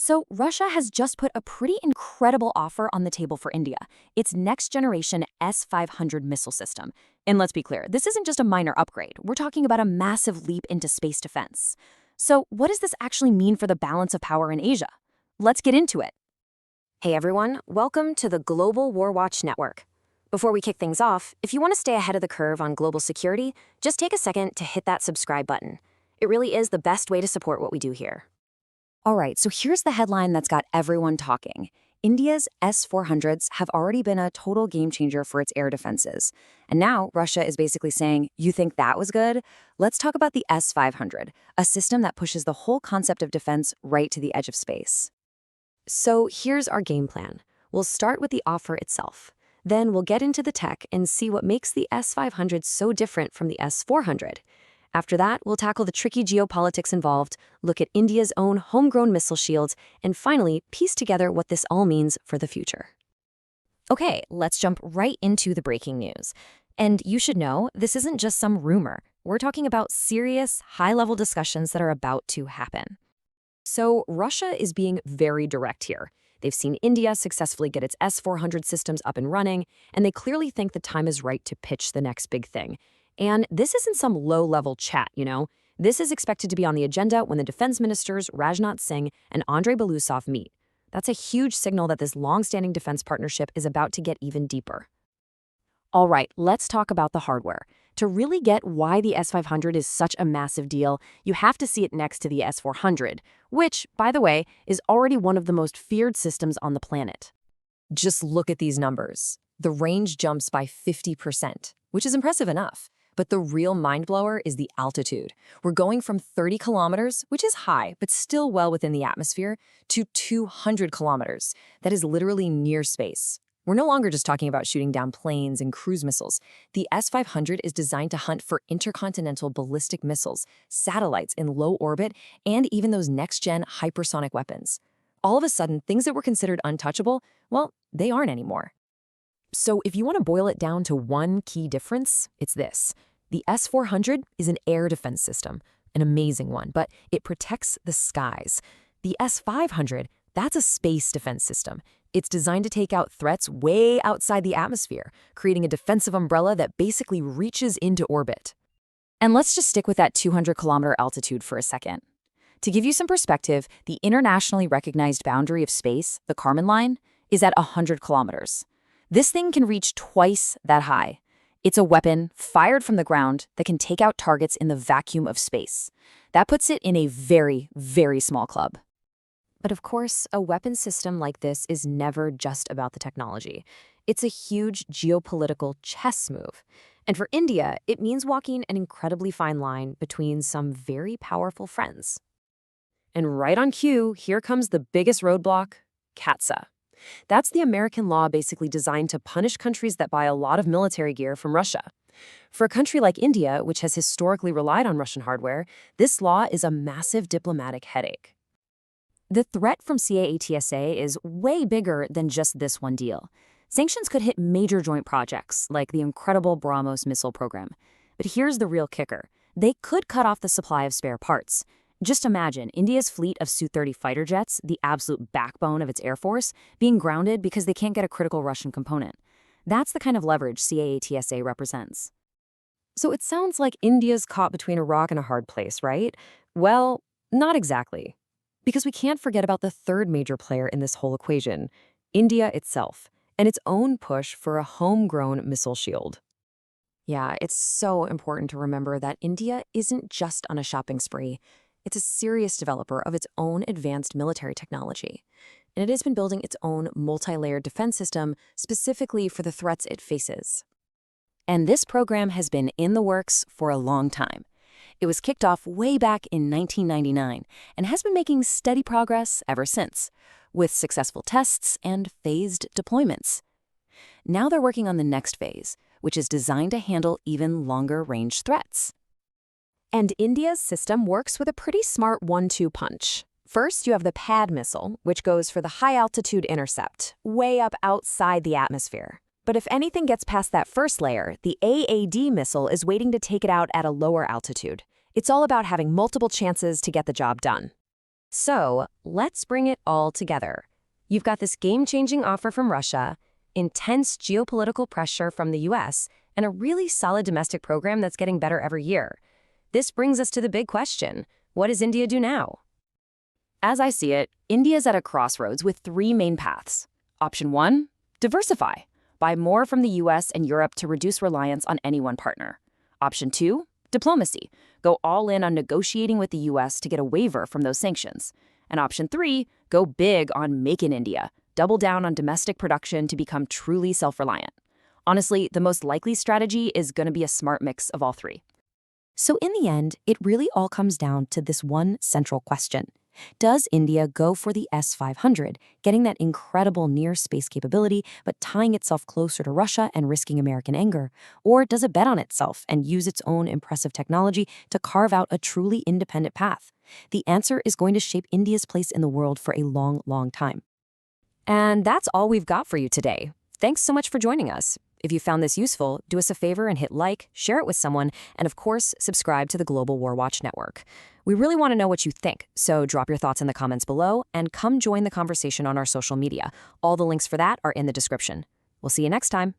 So Russia has just put a pretty incredible offer on the table for India, its next-generation S-500 missile system. And let's be clear, this isn't just a minor upgrade. We're talking about a massive leap into space defense. So what does this actually mean for the balance of power in Asia? Let's get into it. Hey everyone, welcome to the Global War Watch Network. Before we kick things off, if you want to stay ahead of the curve on global security, just take a second to hit that subscribe button. It really is the best way to support what we do here. All right, so here's the headline that's got everyone talking. India's S-400s have already been a total game changer for its air defenses. And now Russia is basically saying, you think that was good? Let's talk about the S-500, a system that pushes the whole concept of defense right to the edge of space. So here's our game plan. We'll start with the offer itself. Then we'll get into the tech and see what makes the S-500 so different from the S-400. After that, we'll tackle the tricky geopolitics involved, look at India's own homegrown missile shields, and finally, piece together what this all means for the future. Okay, let's jump right into the breaking news. And you should know, this isn't just some rumor. We're talking about serious, high-level discussions that are about to happen. So Russia is being very direct here. They've seen India successfully get its S-400 systems up and running, and they clearly think the time is right to pitch the next big thing. And this isn't some low-level chat, you know? This is expected to be on the agenda when the defense ministers Rajnath Singh and Andrei Belousov meet. That's a huge signal that this long-standing defense partnership is about to get even deeper. All right, let's talk about the hardware. To really get why the S-500 is such a massive deal, you have to see it next to the S-400, which, by the way, is already one of the most feared systems on the planet. Just look at these numbers. The range jumps by 50%, which is impressive enough. But the real mind-blower is the altitude. We're going from 30 kilometers, which is high, but still well within the atmosphere, to 200 kilometers. That is literally near space. We're no longer just talking about shooting down planes and cruise missiles. The S-500 is designed to hunt for intercontinental ballistic missiles, satellites in low orbit, and even those next-gen hypersonic weapons. All of a sudden, things that were considered untouchable, well, they aren't anymore. So if you want to boil it down to one key difference, it's this. The S-400 is an air defense system, an amazing one, but it protects the skies. The S-500, that's a space defense system. It's designed to take out threats way outside the atmosphere, creating a defensive umbrella that basically reaches into orbit. And let's just stick with that 200-kilometer altitude for a second. To give you some perspective, the internationally recognized boundary of space, the Kármán line, is at 100 kilometers. This thing can reach twice that high. It's a weapon fired from the ground that can take out targets in the vacuum of space. That puts it in a very, very small club. But of course, a weapon system like this is never just about the technology. It's a huge geopolitical chess move. And for India, it means walking an incredibly fine line between some very powerful friends. And right on cue, here comes the biggest roadblock, CAATSA. That's the American law basically designed to punish countries that buy a lot of military gear from Russia. For a country like India, which has historically relied on Russian hardware, this law is a massive diplomatic headache. The threat from CAATSA is way bigger than just this one deal. Sanctions could hit major joint projects, like the incredible BrahMos missile program. But here's the real kicker. They could cut off the supply of spare parts. Just imagine India's fleet of Su-30 fighter jets, the absolute backbone of its air force, being grounded because they can't get a critical Russian component. That's the kind of leverage CAATSA represents. So it sounds like India's caught between a rock and a hard place, right? Well, not exactly. Because we can't forget about the third major player in this whole equation, India itself, and its own push for a homegrown missile shield. Yeah, it's so important to remember that India isn't just on a shopping spree. It's a serious developer of its own advanced military technology, and it has been building its own multi-layered defense system specifically for the threats it faces. And this program has been in the works for a long time. It was kicked off way back in 1999 and has been making steady progress ever since, with successful tests and phased deployments. Now they're working on the next phase, which is designed to handle even longer-range threats. And India's system works with a pretty smart 1-2 punch. First, you have the PAD missile, which goes for the high-altitude intercept, way up outside the atmosphere. But if anything gets past that first layer, the AAD missile is waiting to take it out at a lower altitude. It's all about having multiple chances to get the job done. So let's bring it all together. You've got this game-changing offer from Russia, intense geopolitical pressure from the US, and a really solid domestic program that's getting better every year. This brings us to the big question: what does India do now? As I see it, India's at a crossroads with three main paths. Option 1, diversify. Buy more from the US and Europe to reduce reliance on any one partner. Option 2, diplomacy. Go all in on negotiating with the US to get a waiver from those sanctions. And option 3, go big on Make in India. Double down on domestic production to become truly self-reliant. Honestly, the most likely strategy is going to be a smart mix of all three. So in the end, it really all comes down to this one central question. Does India go for the S-500, getting that incredible near-space capability, but tying itself closer to Russia and risking American anger? Or does it bet on itself and use its own impressive technology to carve out a truly independent path? The answer is going to shape India's place in the world for a long, long time. And that's all we've got for you today. Thanks so much for joining us. If you found this useful, do us a favor and hit like, share it with someone, and of course, subscribe to the Global War Watch Network. We really want to know what you think, so drop your thoughts in the comments below and come join the conversation on our social media. All the links for that are in the description. We'll see you next time.